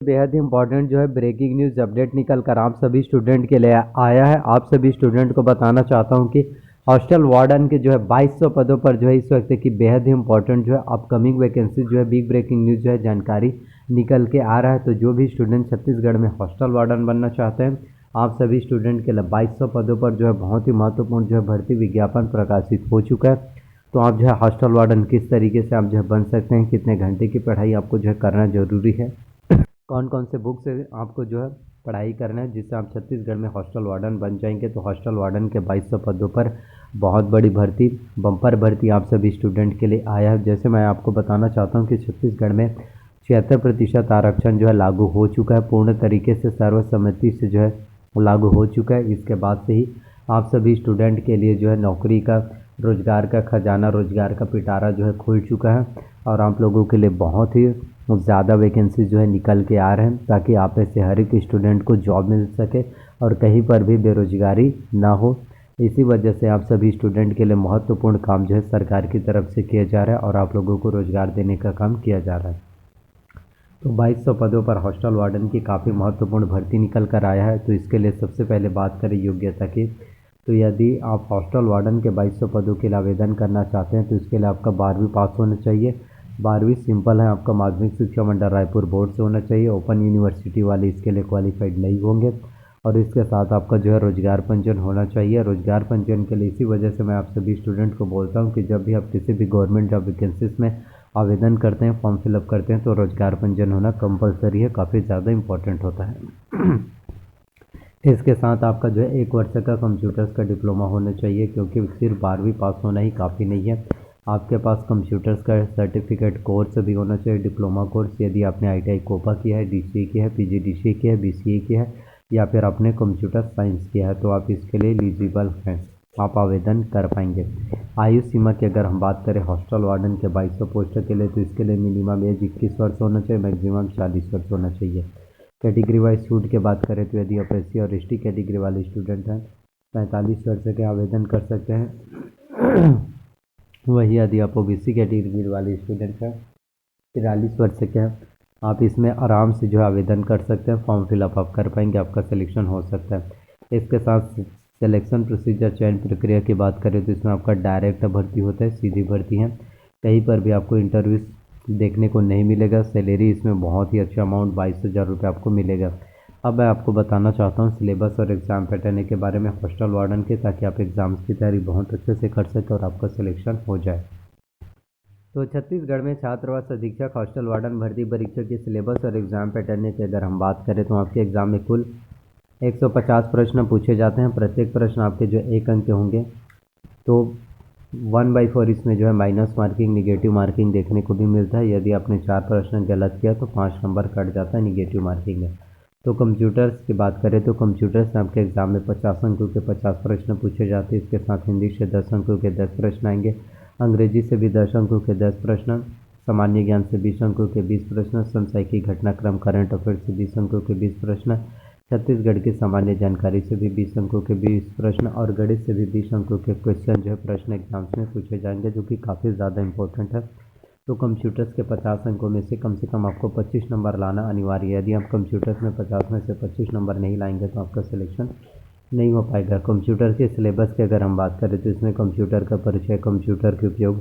बेहद ही इम्पोर्टेंट जो है ब्रेकिंग न्यूज़ अपडेट निकल कर आप सभी स्टूडेंट के लिए आया है। आप सभी स्टूडेंट को बताना चाहता हूं कि हॉस्टल वार्डन के जो है 2200 पदों पर जो है इस वक्त की बेहद ही इंपॉर्टेंट जो है अपकमिंग वैकेंसी जो है बिग ब्रेकिंग न्यूज़ जो है जानकारी निकल के आ रहा है। तो जो भी स्टूडेंट छत्तीसगढ़ में हॉस्टल वार्डन बनना चाहते हैं, आप सभी स्टूडेंट के लिए 2200 पदों पर जो है बहुत ही महत्वपूर्ण जो है भर्ती विज्ञापन प्रकाशित हो चुका है। तो आप जो है हॉस्टल वार्डन किस तरीके से आप जो है बन सकते हैं, कितने घंटे की पढ़ाई आपको जो है करना जरूरी है, कौन कौन से बुक से आपको जो है पढ़ाई करना है जिससे आप छत्तीसगढ़ में हॉस्टल वार्डन बन जाएंगे। तो हॉस्टल वार्डन के 2200 पदों पर बहुत बड़ी भर्ती, बम्पर भर्ती आप सभी स्टूडेंट के लिए आया है। जैसे मैं आपको बताना चाहता हूँ कि छत्तीसगढ़ में 76% आरक्षण जो है लागू हो चुका है, पूर्ण तरीके से सर्वसम्मति से जो है लागू हो चुका है। इसके बाद से ही आप सभी स्टूडेंट के लिए जो है नौकरी का, रोजगार का खजाना, रोजगार का पिटारा जो है खुल चुका है और आप लोगों के लिए बहुत ही ज़्यादा वैकेंसी जो है निकल के आ रहे हैं, ताकि आप में से हर एक स्टूडेंट को जॉब मिल सके और कहीं पर भी बेरोजगारी ना हो। इसी वजह से आप सभी स्टूडेंट के लिए महत्वपूर्ण काम जो है सरकार की तरफ से किया जा रहा है और आप लोगों को रोजगार देने का काम किया जा रहा है। तो 2200 पदों पर हॉस्टल वार्डन की काफ़ी महत्वपूर्ण भर्ती निकल कर आया है। तो इसके लिए सबसे पहले बात करें योग्यता की, तो यदि आप हॉस्टल वार्डन के 2200 पदों के लिए आवेदन करना चाहते हैं तो इसके लिए आपका 12वीं पास होना चाहिए। 12वीं सिंपल है, आपका माध्यमिक शिक्षा मंडल रायपुर बोर्ड से होना चाहिए। ओपन यूनिवर्सिटी वाले इसके लिए क्वालिफाइड नहीं होंगे। और इसके साथ आपका जो है रोजगार पंजीयन होना चाहिए। रोजगार पंजीयन के लिए इसी वजह से मैं आप सभी स्टूडेंट को बोलता हूँ कि जब भी आप किसी भी गवर्नमेंट जॉब वैकेंसीज में आवेदन करते हैं, फॉर्म फिलअप करते हैं, तो रोजगार पंजीयन होना कंपलसरी है, काफ़ी ज़्यादा इम्पोर्टेंट होता है। इसके साथ आपका जो है 1 वर्ष का कंप्यूटर्स का डिप्लोमा होना चाहिए, क्योंकि सिर्फ 12वीं पास होना ही काफ़ी नहीं है। आपके पास कंप्यूटर्स का सर्टिफिकेट कोर्स भी होना चाहिए, डिप्लोमा कोर्स। यदि आपने ITI कोपा किया है, DCE किया है, PGDCE किया है, BCE किया है या फिर आपने कंप्यूटर साइंस किया है तो आप इसके लिए एलिजिबल हैं, आप आवेदन कर पाएंगे। आयु सीमा की अगर हम बात करें हॉस्टल वार्डन के 2200 पोस्ट के लिए, तो इसके लिए मिनिमम एज 21 वर्ष होना चाहिए, मैक्सिमम 40 वर्ष होना चाहिए। कैटेगरी वाइज छूट की बात करें तो यदि आप SC और ST कैटेगरी वाले स्टूडेंट हैं, 45 वर्ष के आवेदन कर सकते हैं। वही यदि आप OBC कैटेगरी वाले स्टूडेंट हैं, 43 वर्ष के हैं, आप इसमें आराम से जो है आवेदन कर सकते हैं, फॉर्म फिलअप आप कर पाएंगे, आपका सिलेक्शन हो सकता है। इसके साथ सिलेक्शन प्रोसीजर, चयन प्रक्रिया की बात करें तो इसमें आपका डायरेक्ट भर्ती होता है, सीधी भर्ती है, कहीं पर भी आपको इंटरव्यू देखने को नहीं मिलेगा। सैलरी इसमें बहुत ही अच्छा अमाउंट 22,000 रुपये आपको मिलेगा। अब मैं आपको बताना चाहता हूँ सिलेबस और एग्ज़ाम पैटर्न के बारे में हॉस्टल वार्डन के, ताकि आप एग्ज़ाम्स की तैयारी बहुत अच्छे से कर सकें और आपका सिलेक्शन हो जाए। तो छत्तीसगढ़ में छात्रावास अधीक्षक हॉस्टल वार्डन भर्ती परीक्षा की सिलेबस और एग्ज़ाम पैटर्न की अगर हम बात करें तो आपके एग्ज़ाम में कुल 150 प्रश्न पूछे जाते हैं। प्रत्येक प्रश्न आपके जो 1 अंक के होंगे। तो 1/4 इसमें जो है माइनस मार्किंग, निगेटिव मार्किंग देखने को भी मिलता है। यदि आपने 4 प्रश्न गलत किया तो 5 नंबर कट जाता है निगेटिव मार्किंग में। तो कंप्यूटर्स की बात करें तो कंप्यूटर्स में आपके एग्ज़ाम में 50 अंकों के 50 प्रश्न पूछे जाते हैं। इसके साथ हिंदी से 10 अंकों के 10 प्रश्न आएंगे, अंग्रेजी से भी 10 अंकों के 10 प्रश्न, सामान्य ज्ञान से 20 अंकों के 20 प्रश्न, समसामयिकी घटनाक्रम करंट अफेयर से 20 अंकों के 20 प्रश्न, छत्तीसगढ़ की सामान्य जानकारी से भी 20 अंकों के 20 प्रश्न और गणित से भी 20 अंकों के क्वेश्चन जो है प्रश्न एग्जाम्स में पूछे जाएंगे, जो कि काफ़ी ज़्यादा इंपॉर्टेंट है। तो कंप्यूटर्स के 50 अंकों में से कम आपको 25 नंबर लाना अनिवार्य है। यदि आप कंप्यूटर्स में 50 में से 25 नंबर नहीं लाएंगे तो आपका सिलेक्शन नहीं हो पाएगा। कंप्यूटर के सिलेबस की अगर हम बात करें तो इसमें कंप्यूटर का परिचय, कंप्यूटर के उपयोग,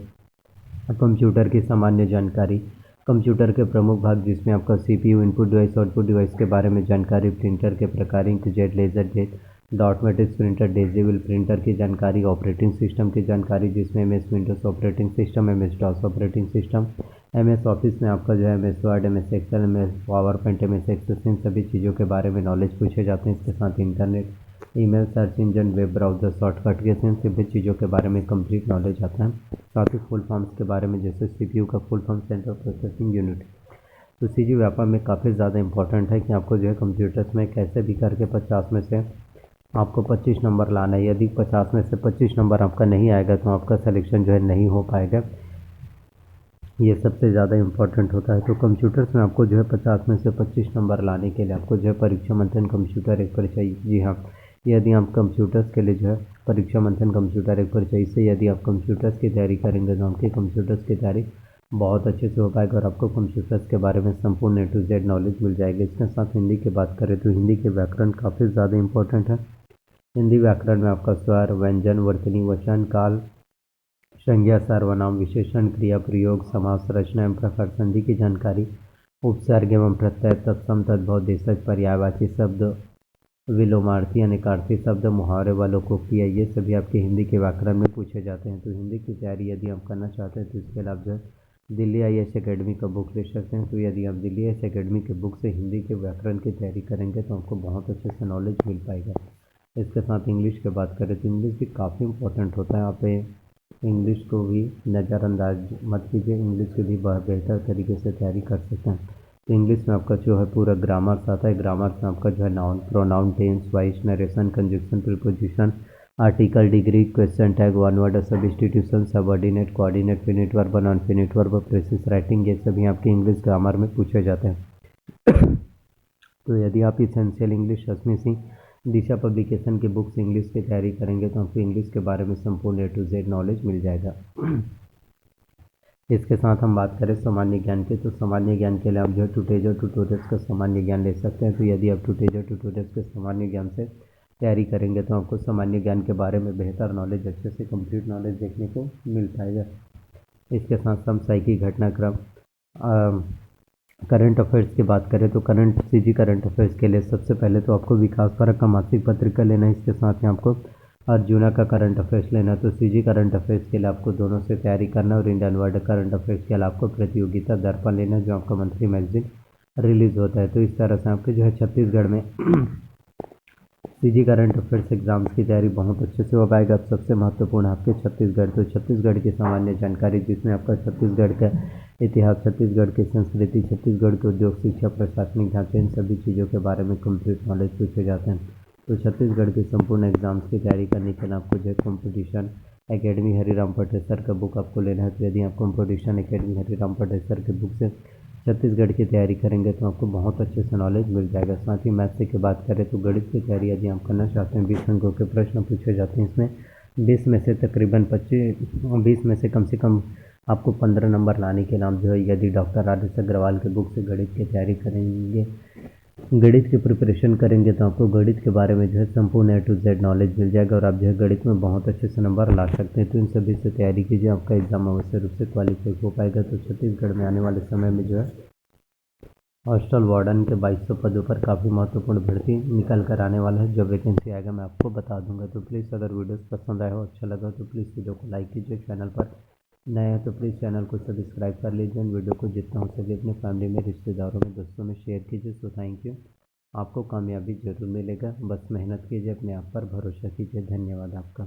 कंप्यूटर की सामान्य जानकारी, कंप्यूटर के प्रमुख भाग जिसमें आपका CPU, input device, output device के बारे में जानकारी, प्रिंटर के प्रकार, inkjet, laser jet, dot matrix printer, digital printer की जानकारी, ऑपरेटिंग सिस्टम की जानकारी जिसमें MS Windows operating system, MS DOS operating system, MS Office में आपका जो है MS Word, MS Excel, MS PowerPoint, MS Access, इन सभी चीज़ों के बारे में नॉलेज पूछे जाते हैं। इसके साथ internet, email, search engine, web browser, shortcut के इन सभी चीज़ों के बारे में कंप्लीट नॉलेज आता है। साथ ही फुल फॉर्म्स के बारे में, जैसे CPU का full form central processing unit. तो CG व्यापा में काफ़ी ज़्यादा इंपॉर्टेंट है कि आपको जो है कंप्यूटर्स में कैसे भी करके 50 में से आपको 25 नंबर लाना है। यदि 50 में से 25 नंबर आपका नहीं आएगा तो आपका सिलेक्शन जो है नहीं हो पाएगा। ये सबसे ज़्यादा इम्पोर्टेंट होता है। तो कंप्यूटर्स में आपको जो है 50 में से 25 नंबर लाने के लिए आपको जो है परीक्षा मंथन कंप्यूटर एक पर चाहिए। जी हाँ, यदि आप कंप्यूटर्स के लिए जो है परीक्षा मंथन कंप्यूटर एक पर चाहिए से यदि आप कंप्यूटर्स की तैयारी करेंगे तो आपकी कंप्यूटर्स की तैयारी बहुत अच्छे से हो पाएगा और आपको कंप्यूटर्स के बारे में संपूर्ण ए टू जेड नॉलेज मिल जाएगी। इसके साथ हिंदी की बात करें तो हिंदी के व्याकरण काफ़ी ज़्यादा इंपॉर्टेंट है। हिंदी व्याकरण में आपका स्वर, व्यंजन, वर्तनी, वचन, काल, संज्ञा, सर्वनाम, विशेषण, क्रिया, प्रयोग, समास, रचना एवं प्रकार, संधि की जानकारी, उपसर्ग एवं प्रत्यय, तत्सम, तद्भव, देशज, पर्यायवाची शब्द, विलोमार्थी, अनेकार्थी शब्द, मुहावरे व लोकोक्तियाँ, ये सभी आपके हिंदी के व्याकरण में पूछे जाते हैं। तो हिंदी की तैयारी यदि आप करना चाहते हैं तो इसके लिए आप जो है दिल्ली IAS एकेडमी का बुक ले सकते हैं। तो यदि आप दिल्ली IAS एकेडमी के बुक से हिंदी के व्याकरण की तैयारी करेंगे तो आपको बहुत अच्छे से नॉलेज मिल पाएगा। इसके साथ इंग्लिश की बात करें तो इंग्लिश भी काफ़ी इंपॉर्टेंट होता है। आप इंग्लिश को भी नज़रअंदाज मत कीजिए, इंग्लिश की भी बहुत बेहतर तरीके से तैयारी कर सकते हैं। तो इंग्लिश में आपका जो है पूरा ग्रामर्स आता है। ग्रामर्स में आपका जो है noun, pronoun, tense, voice, narration, conjunction, preposition, article, degree, question tag, one word, substitution, subordinate, coordinate, finite verb, non finite verb, precis writing, ये सभी आपके इंग्लिश ग्रामर में पूछे जाते हैं। तो यदि आप इसेंशियल इंग्लिश रश्मि सिंह दिशा पब्लिकेशन के बुक से इंग्लिश की तैयारी करेंगे तो आपको इंग्लिश के बारे में संपूर्ण ए टू जेड नॉलेज मिल जाएगा। इसके साथ हम बात करें सामान्य ज्ञान की, तो सामान्य ज्ञान के लिए आप जो है टुटेजर ट्यूटोरियल्स का सामान्य ज्ञान ले सकते हैं। तो यदि आप टुटेजर ट्यूटोरियल्स के सामान्य ज्ञान से तैयारी करेंगे तो आपको सामान्य ज्ञान के बारे में बेहतर नॉलेज, अच्छे से कंप्लीट नॉलेज देखने को मिल पाएगा। इसके साथ समसामयिक घटनाक्रम, करंट अफेयर्स की बात करें तो करंट अफेयर्स के लिए सबसे पहले तो आपको विकास भारत का मासिक पत्रिका लेना है। इसके साथ ही आपको अर्जुना का करंट अफेयर्स लेना है। तो CG करंट अफेयर्स के लिए आपको दोनों से तैयारी करना है और इंडियन वर्ल्ड करंट अफेयर्स के लिए आपको प्रतियोगिता दर्पण लेना है, जो आपका मंथली मैगजीन रिलीज होता है। तो इस तरह से आपके जो है छत्तीसगढ़ में CG करंट अफेयर्स एग्जाम्स की तैयारी बहुत अच्छे से हो पाएगा। अब सबसे महत्वपूर्ण आपके छत्तीसगढ़, तो छत्तीसगढ़ की सामान्य जानकारी, जिसमें आपका छत्तीसगढ़ का इतिहास, छत्तीसगढ़ की संस्कृति, छत्तीसगढ़ के उद्योग, शिक्षा, प्रशासनिक ढांचे, इन सभी चीज़ों के बारे में कंप्लीट नॉलेज पूछे जाते हैं। तो छत्तीसगढ़ के संपूर्ण एग्जाम्स की तैयारी करने के लिए आपको जो है कॉम्पिटिशन एकेडमी हरिराम पटेसर का बुक आपको लेना है। तो यदि आप कॉम्पिटिशन एकेडमी हरिराम पटेसर के बुक से छत्तीसगढ़ की तैयारी करेंगे तो आपको बहुत अच्छे से नॉलेज मिल जाएगा। साथ ही मैथ की बात करें तो गणित की तैयारी यदि आप करना चाहते हैं, 20 अंकों के प्रश्न पूछे जाते हैं। इसमें 20 में से तकरीबन 20 में से कम आपको 15 नंबर लाने के नाम जो है, यदि डॉक्टर RS अग्रवाल के बुक से गणित की तैयारी करेंगे, गणित की प्रिपरेशन करेंगे तो आपको गणित के बारे में जो है संपूर्ण A to Z नॉलेज मिल जाएगा और आप जो है गणित में बहुत अच्छे से नंबर ला सकते हैं। तो इन सभी से तैयारी कीजिए, आपका एग्जाम अवश्य रूप से क्वालिफाई हो पाएगा। तो छत्तीसगढ़ में आने वाले समय में जो है हॉस्टल वार्डन के 2200 पदों पर काफ़ी महत्वपूर्ण भर्ती निकल कर आने वाला है। जब वैकेंसी आएगा मैं आपको बता दूंगा। तो प्लीज़ अगर वीडियोस पसंद आए हो, अच्छा लगा तो प्लीज़ वीडियो को लाइक कीजिए। चैनल पर नए हैं तो प्लीज़ चैनल को सब्सक्राइब कर लीजिए। वीडियो को जितना हो सके अपने फैमिली में, रिश्तेदारों में, दोस्तों में शेयर कीजिए। So thank you. आपको कामयाबी ज़रूर मिलेगा, बस मेहनत कीजिए, अपने आप पर भरोसा कीजिए। धन्यवाद आपका।